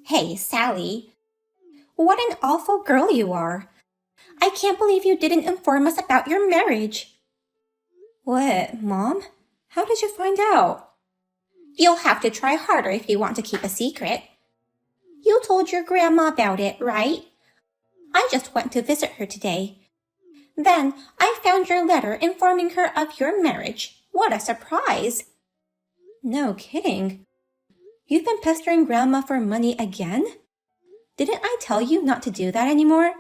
Hey, Sally. What an awful girl you are. I can't believe you didn't inform us about your marriage. What, Mom? How did you find out? You'll have to try harder if you want to keep a secret. You told your grandma about it, right? I just went to visit her today. Then I found your letter informing her of your marriage. What a surprise! No kidding. You've been pestering Grandma for money again? Didn't I tell you not to do that anymore?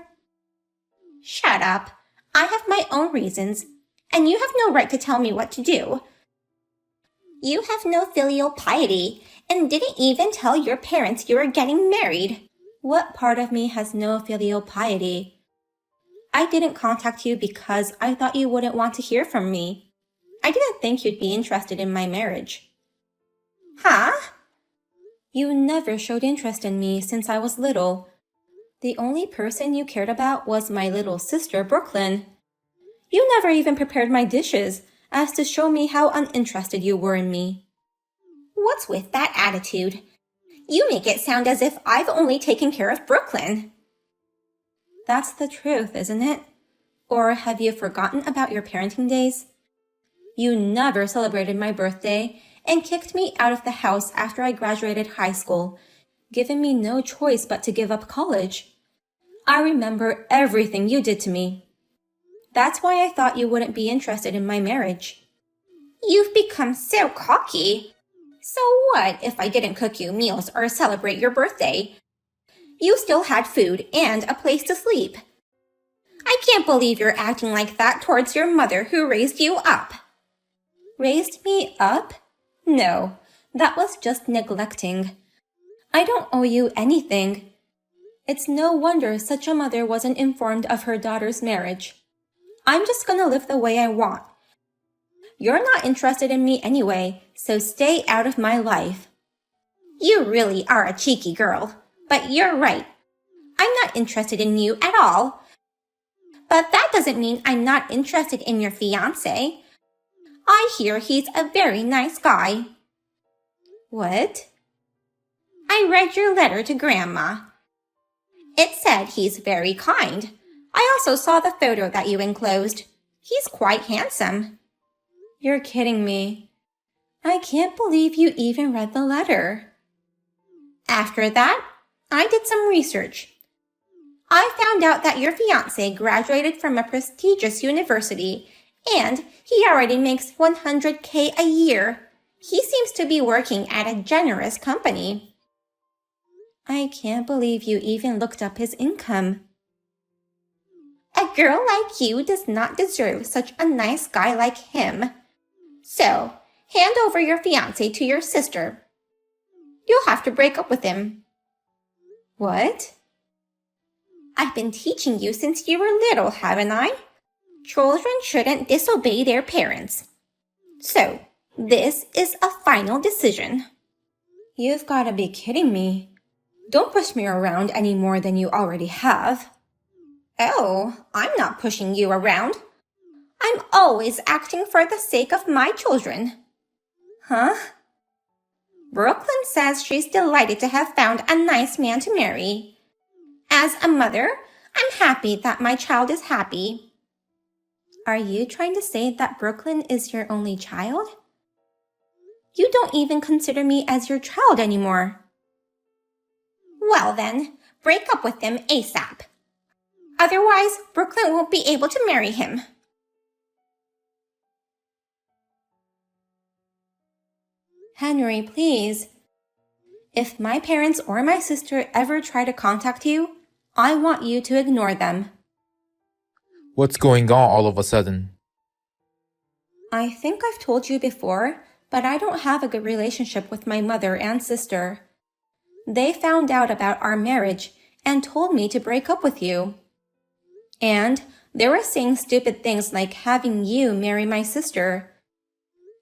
Shut up. I have my own reasons, and you have no right to tell me what to do. You have no filial piety and didn't even tell your parents you were getting married. What part of me has no filial piety? I didn't contact you because I thought you wouldn't want to hear from me. I didn't think you'd be interested in my marriage. Huh? You never showed interest in me since I was little. The only person you cared about was my little sister, Brooklyn. You never even prepared my dishes, as to show me how uninterested you were in me. What's with that attitude? You make it sound as if I've only taken care of Brooklyn. That's the truth, isn't it? Or have you forgotten about your parenting days? You never celebrated my birthday and kicked me out of the house after I graduated high school, giving me no choice but to give up college. I remember everything you did to me. That's why I thought you wouldn't be interested in my marriage. You've become so cocky. So what if I didn't cook you meals or celebrate your birthday? You still had food and a place to sleep. I can't believe you're acting like that towards your mother who raised you up. Raised me up? No, that was just neglecting. I don't owe you anything. It's no wonder such a mother wasn't informed of her daughter's marriage. I'm just gonna live the way I want. You're not interested in me anyway, so stay out of my life. You really are a cheeky girl, but you're right. I'm not interested in you at all. But that doesn't mean I'm not interested in your fiancé. I hear he's a very nice guy. What? I read your letter to Grandma. It said he's very kind. I also saw the photo that you enclosed. He's quite handsome. You're kidding me. I can't believe you even read the letter. After that, I did some research. I found out that your fiancé graduated from a prestigious university, and he already makes $100K a year. He seems to be working at a generous company. I can't believe you even looked up his income. A girl like you does not deserve such a nice guy like him. So, hand over your fiancé to your sister. You'll have to break up with him. What? I've been teaching you since you were little, haven't I? Children shouldn't disobey their parents. So, this is a final decision. You've got to be kidding me. Don't push me around any more than you already have. Oh, I'm not pushing you around. I'm always acting for the sake of my children. Huh? Brooklyn says she's delighted to have found a nice man to marry. As a mother, I'm happy that my child is happy. Are you trying to say that Brooklyn is your only child? You don't even consider me as your child anymore. Well then, break up with him ASAP. Otherwise, Brooklyn won't be able to marry him. Henry, please. If my parents or my sister ever try to contact you, I want you to ignore them. What's going on all of a sudden? I think I've told you before, but I don't have a good relationship with my mother and sister. They found out about our marriage and told me to break up with you. And they were saying stupid things like having you marry my sister.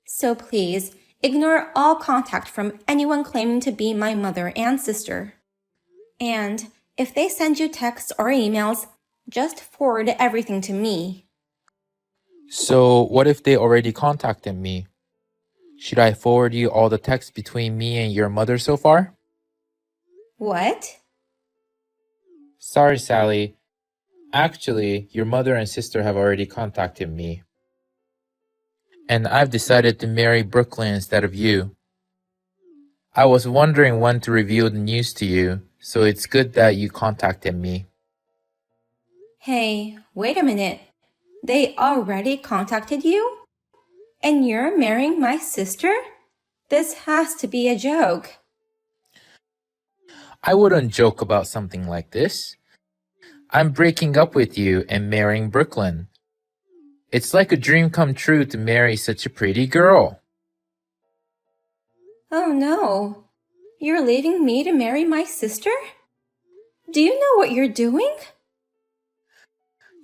So please, ignore all contact from anyone claiming to be my mother and sister. And if they send you texts or emails, just forward everything to me. So, what if they already contacted me? Should I forward you all the texts between me and your mother so far? What? Sorry, Sally. Actually, your mother and sister have already contacted me. And I've decided to marry Brooklyn instead of you. I was wondering when to reveal the news to you, so it's good that you contacted me. Hey, wait a minute. They already contacted you? And you're marrying my sister? This has to be a joke. I wouldn't joke about something like this. I'm breaking up with you and marrying Brooklyn. It's like a dream come true to marry such a pretty girl. Oh no. You're leaving me to marry my sister? Do you know what you're doing?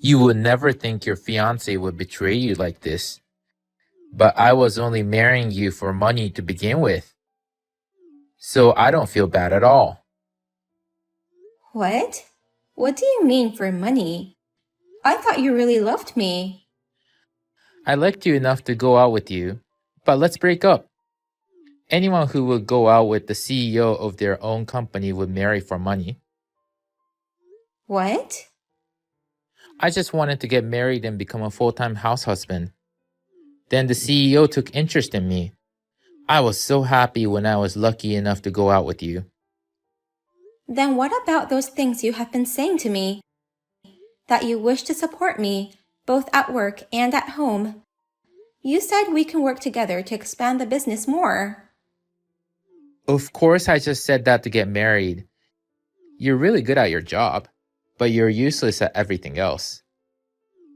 You would never think your fiancé would betray you like this. But I was only marrying you for money to begin with. So I don't feel bad at all. What? What do you mean for money? I thought you really loved me. I liked you enough to go out with you, but let's break up. Anyone who would go out with the CEO of their own company would marry for money. What? I just wanted to get married and become a full-time house husband. Then the CEO took interest in me. I was so happy when I was lucky enough to go out with you. Then what about those things you have been saying to me? That you wish to support me, both at work and at home. You said we can work together to expand the business more. Of course, I just said that to get married. You're really good at your job, but you're useless at everything else.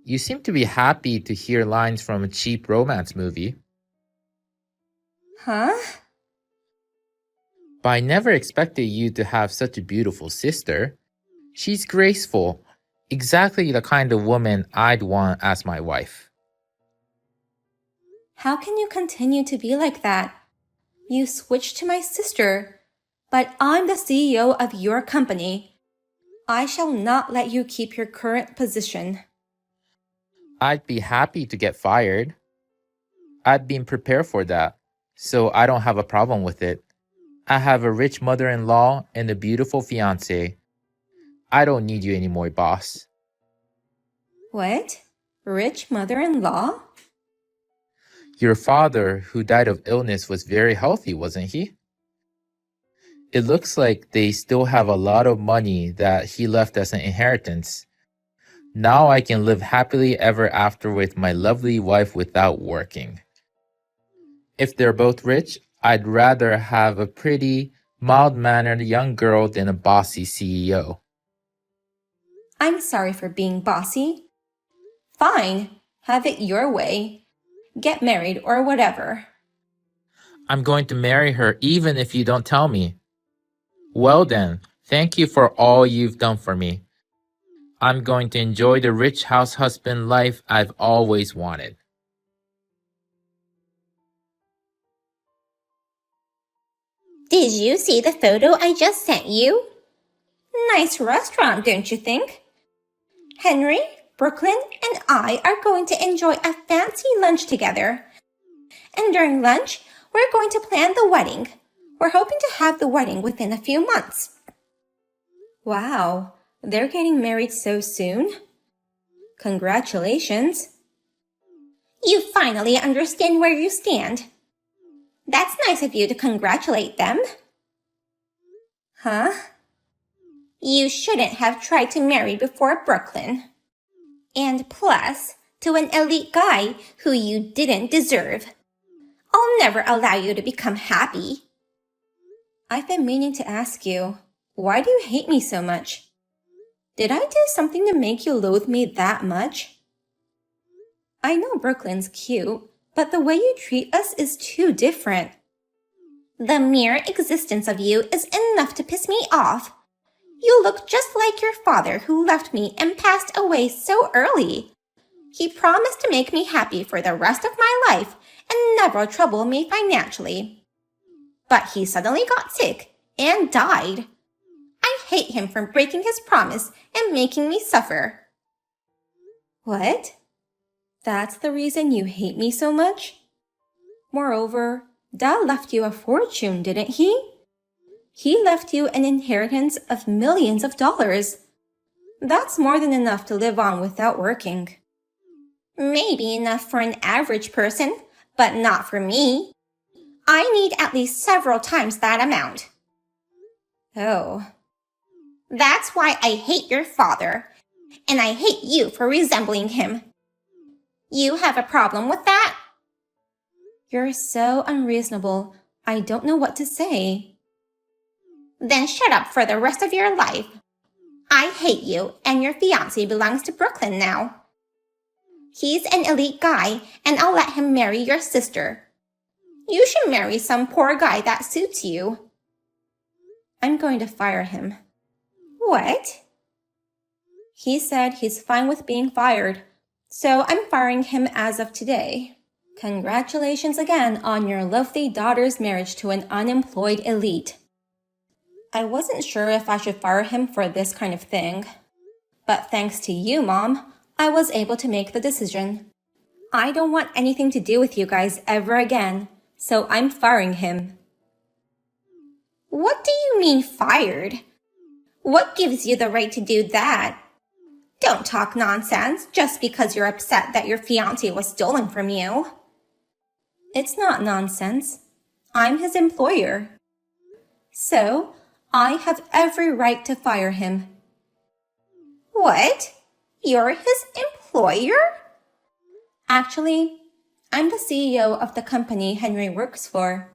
You seem to be happy to hear lines from a cheap romance movie. Huh? But I never expected you to have such a beautiful sister. She's graceful, exactly the kind of woman I'd want as my wife. How can you continue to be like that? You switched to my sister, but I'm the CEO of your company. I shall not let you keep your current position. I'd be happy to get fired. I've been prepared for that, so I don't have a problem with it. I have a rich mother-in-law and a beautiful fiancé. I don't need you anymore, boss. What? Rich mother-in-law? Your father, who died of illness, was very healthy, wasn't he? It looks like they still have a lot of money that he left as an inheritance. Now I can live happily ever after with my lovely wife without working. If they're both rich, I'd rather have a pretty, mild-mannered young girl than a bossy CEO. I'm sorry for being bossy. Fine, have it your way. Get married or whatever. I'm going to marry her even if you don't tell me. Well then, thank you for all you've done for me. I'm going to enjoy the rich house husband life I've always wanted. Did you see the photo I just sent you? Nice restaurant, don't you think? Henry, Brooklyn, and I are going to enjoy a fancy lunch together. And during lunch, we're going to plan the wedding. We're hoping to have the wedding within a few months. Wow, they're getting married so soon? Congratulations. You finally understand where you stand. That's nice of you to congratulate them. Huh? You shouldn't have tried to marry before Brooklyn. And plus, to an elite guy who you didn't deserve. I'll never allow you to become happy. I've been meaning to ask you, why do you hate me so much? Did I do something to make you loathe me that much? I know Brooklyn's cute, but the way you treat us is too different. The mere existence of you is enough to piss me off. You look just like your father who left me and passed away so early. He promised to make me happy for the rest of my life and never trouble me financially. But he suddenly got sick and died. I hate him for breaking his promise and making me suffer. What? That's the reason you hate me so much? Moreover, Dad left you a fortune, didn't he? He left you an inheritance of millions of dollars. That's more than enough to live on without working. Maybe enough for an average person, but not for me. I need at least several times that amount. Oh. That's why I hate your father, and I hate you for resembling him. You have a problem with that? You're so unreasonable. I don't know what to say. Then shut up for the rest of your life. I hate you, and your fiancé belongs to Brooklyn now. He's an elite guy, and I'll let him marry your sister. You should marry some poor guy that suits you. I'm going to fire him. What? He said he's fine with being fired, so I'm firing him as of today. Congratulations again on your lovely daughter's marriage to an unemployed elite. I wasn't sure if I should fire him for this kind of thing. But thanks to you, Mom, I was able to make the decision. I don't want anything to do with you guys ever again, so I'm firing him. What do you mean fired? What gives you the right to do that? Don't talk nonsense just because you're upset that your fiancé was stolen from you. It's not nonsense. I'm his employer. So, I have every right to fire him. What? You're his employer? Actually, I'm the CEO of the company Henry works for.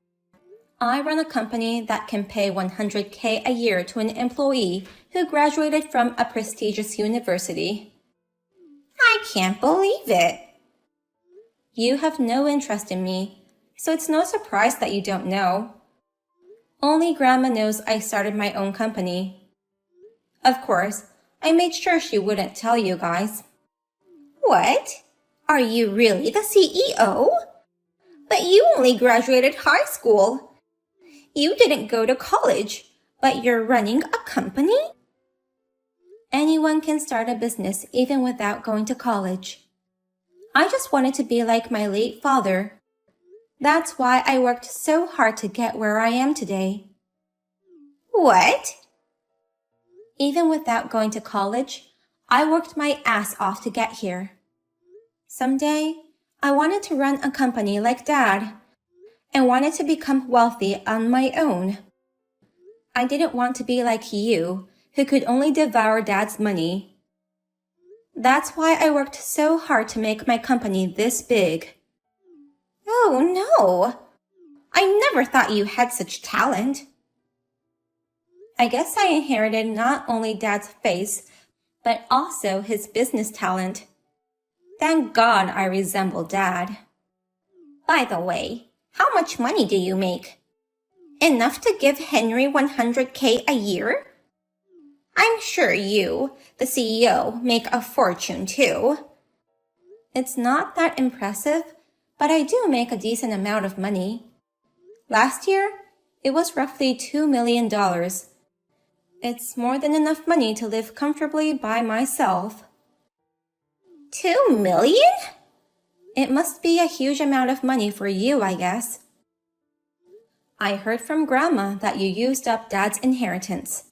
I run a company that can pay $100K a year to an employee who graduated from a prestigious university. I can't believe it. You have no interest in me, so it's no surprise that you don't know. Only Grandma knows I started my own company. Of course, I made sure she wouldn't tell you guys. What? Are you really the CEO? But you only graduated high school. You didn't go to college, but you're running a company? Anyone can start a business even without going to college. I just wanted to be like my late father. That's why I worked so hard to get where I am today. What? Even without going to college, I worked my ass off to get here. Someday, I wanted to run a company like Dad and wanted to become wealthy on my own. I didn't want to be like you, who could only devour Dad's money. That's why I worked so hard to make my company this big. Oh no! I never thought you had such talent. I guess I inherited not only Dad's face, but also his business talent. Thank God I resemble Dad. By the way, how much money do you make? Enough to give Henry $100K a year? I'm sure you, the CEO, make a fortune too. It's not that impressive, but I do make a decent amount of money. Last year, it was roughly $2 million. It's more than enough money to live comfortably by myself. 2 million? It must be a huge amount of money for you, I guess. I heard from Grandma that you used up Dad's inheritance.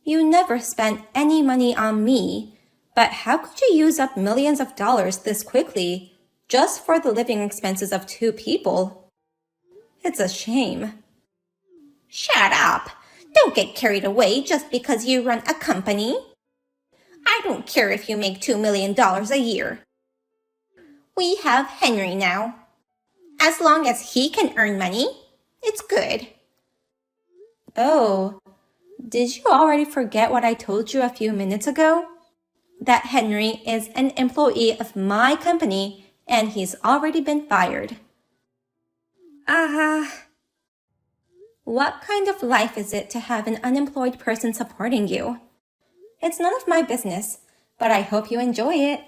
You never spent any money on me, but how could you use up millions of dollars this quickly, just for the living expenses of 2 people? It's a shame. Shut up! Don't get carried away just because you run a company. I don't care if you make $2 million a year. We have Henry now. As long as he can earn money, it's good. Oh, did you already forget what I told you a few minutes ago? That Henry is an employee of my company and he's already been fired. What kind of life is it to have an unemployed person supporting you? It's none of my business, but I hope you enjoy it.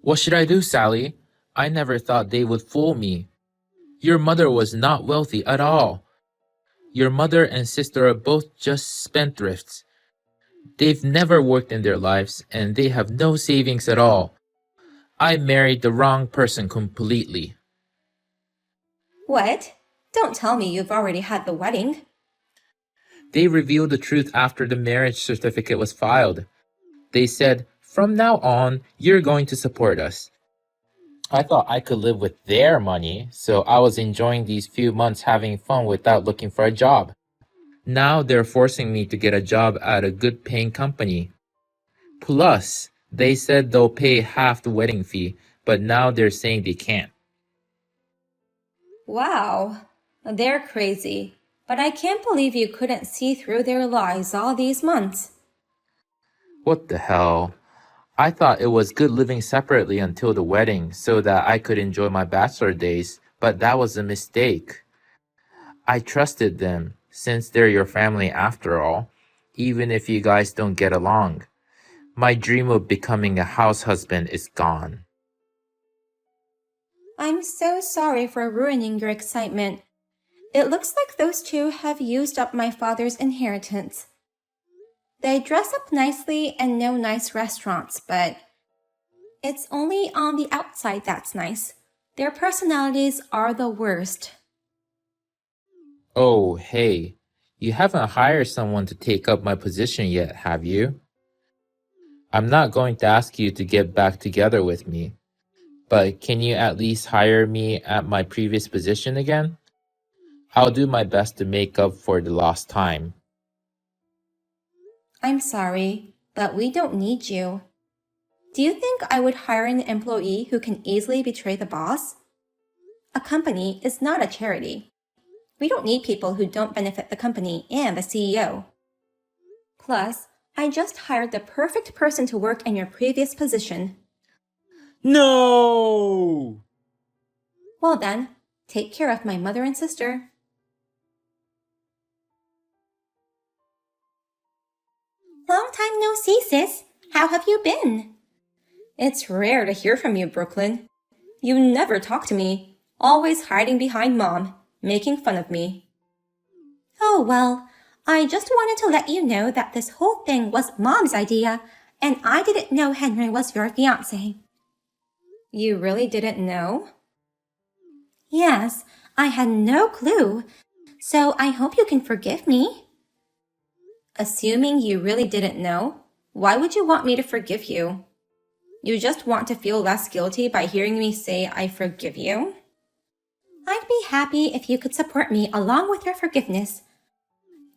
What should I do, Sally? I never thought they would fool me. Your mother was not wealthy at all. Your mother and sister are both just spendthrifts. They've never worked in their lives, and they have no savings at all. I married the wrong person completely. What? Don't tell me you've already had the wedding. They revealed the truth after the marriage certificate was filed. They said, "From now on, you're going to support us." I thought I could live with their money, so I was enjoying these few months having fun without looking for a job. Now they're forcing me to get a job at a good paying company. Plus, they said they'll pay half the wedding fee, but now they're saying they can't. Wow, they're crazy. But I can't believe you couldn't see through their lies all these months. What the hell? I thought it was good living separately until the wedding so that I could enjoy my bachelor days, but that was a mistake. I trusted them, since they're your family after all, even if you guys don't get along. My dream of becoming a house husband is gone. I'm so sorry for ruining your excitement. It looks like those two have used up my father's inheritance. They dress up nicely and know nice restaurants, but it's only on the outside that's nice. Their personalities are the worst. Oh, hey, you haven't hired someone to take up my position yet, have you? I'm not going to ask you to get back together with me, but can you at least hire me at my previous position again? I'll do my best to make up for the lost time. I'm sorry, but we don't need you. Do you think I would hire an employee who can easily betray the boss? A company is not a charity. We don't need people who don't benefit the company and the CEO. Plus, I just hired the perfect person to work in your previous position. No! Well then, take care of my mother and sister. Long time no see, sis. How have you been? It's rare to hear from you, Brooklyn. You never talk to me, always hiding behind Mom, making fun of me. Oh well, I just wanted to let you know that this whole thing was Mom's idea, and I didn't know Henry was your fiancé. You really didn't know? Yes, I had no clue, so I hope you can forgive me. Assuming you really didn't know, why would you want me to forgive you? You just want to feel less guilty by hearing me say I forgive you? I'd be happy if you could support me along with your forgiveness.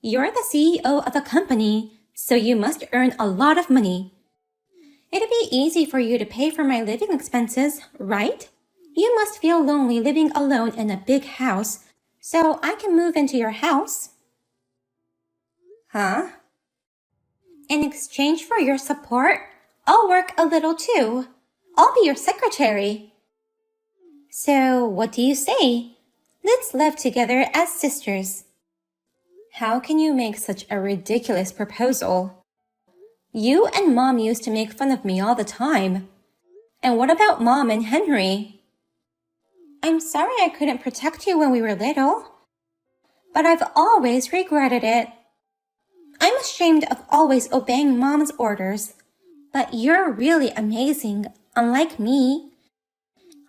You're the CEO of a company, so you must earn a lot of money. It'd be easy for you to pay for my living expenses, right? You must feel lonely living alone in a big house, so I can move into your house. Huh? In exchange for your support, I'll work a little too. I'll be your secretary. So, what do you say? Let's live together as sisters. How can you make such a ridiculous proposal? You and Mom used to make fun of me all the time. And what about Mom and Henry? I'm sorry I couldn't protect you when we were little, but I've always regretted it. I'm ashamed of always obeying Mom's orders, but you're really amazing, unlike me.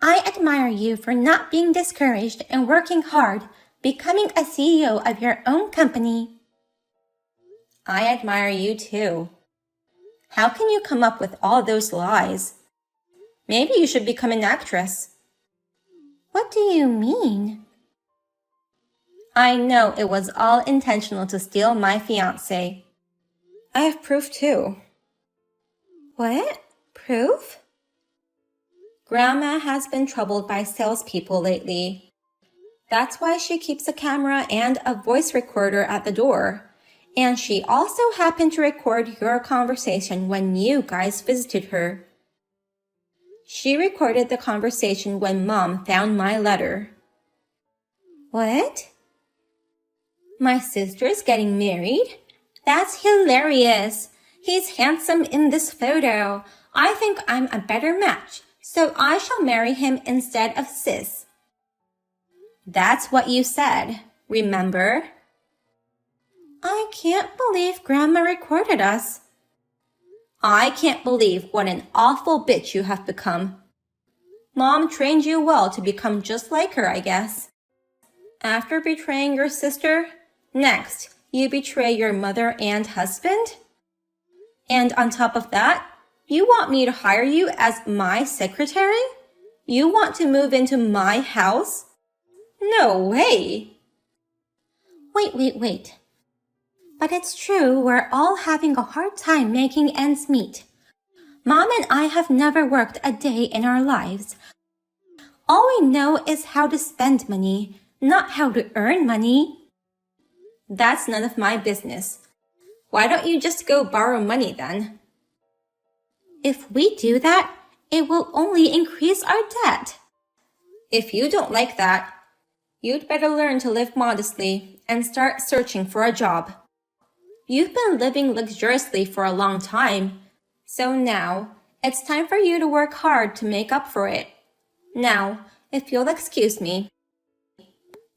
I admire you for not being discouraged and working hard, becoming a CEO of your own company. I admire you too. How can you come up with all those lies? Maybe you should become an actress. What do you mean? I know it was all intentional to steal my fiancé. I have proof too. What? Proof? Grandma has been troubled by salespeople lately. That's why she keeps a camera and a voice recorder at the door. And she also happened to record your conversation when you guys visited her. She recorded the conversation when Mom found my letter. What? My sister's getting married? That's hilarious. He's handsome in this photo. I think I'm a better match, so I shall marry him instead of Sis. That's what you said, remember? I can't believe Grandma recorded us. I can't believe what an awful bitch you have become. Mom trained you well to become just like her, I guess. After betraying your sister, next, you betray your mother and husband? And on top of that, you want me to hire you as my secretary? You want to move into my house? No way! Wait. But it's true, we're all having a hard time making ends meet. Mom and I have never worked a day in our lives. All we know is how to spend money, not how to earn money. That's none of my business. Why don't you just go borrow money then? If we do that, it will only increase our debt. If you don't like that, you'd better learn to live modestly and start searching for a job. You've been living luxuriously for a long time, so now it's time for you to work hard to make up for it. Now, if you'll excuse me,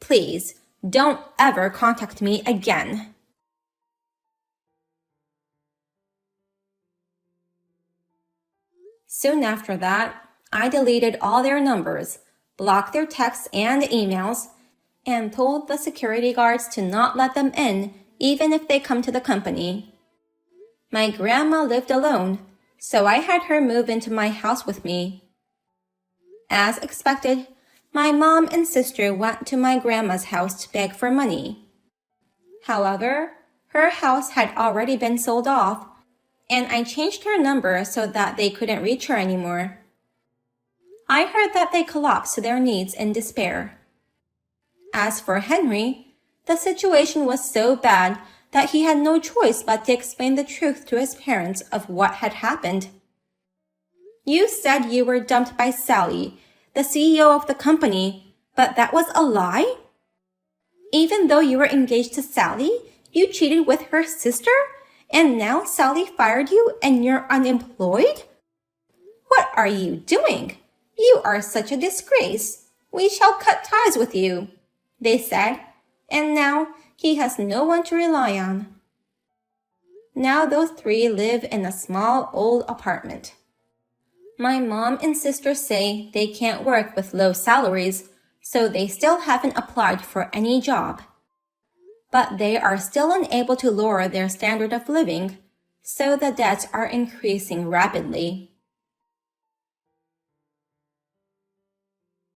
please don't ever contact me again. Soon after that, I deleted all their numbers, blocked their texts and emails, and told the security guards to not let them in even if they come to the company. My grandma lived alone, so I had her move into my house with me. As expected, my mom and sister went to my grandma's house to beg for money. However, her house had already been sold off, and I changed her number so that they couldn't reach her anymore. I heard that they collapsed to their knees in despair. As for Henry, the situation was so bad that he had no choice but to explain the truth to his parents of what had happened. You said you were dumped by Sally, the CEO of the company, but that was a lie? Even though you were engaged to Sally, you cheated with her sister, and now Sally fired you and you're unemployed? What are you doing? You are such a disgrace. We shall cut ties with you, they said, and now he has no one to rely on. Now those three live in a small old apartment. My mom and sister say they can't work with low salaries, so they still haven't applied for any job. But they are still unable to lower their standard of living, so the debts are increasing rapidly.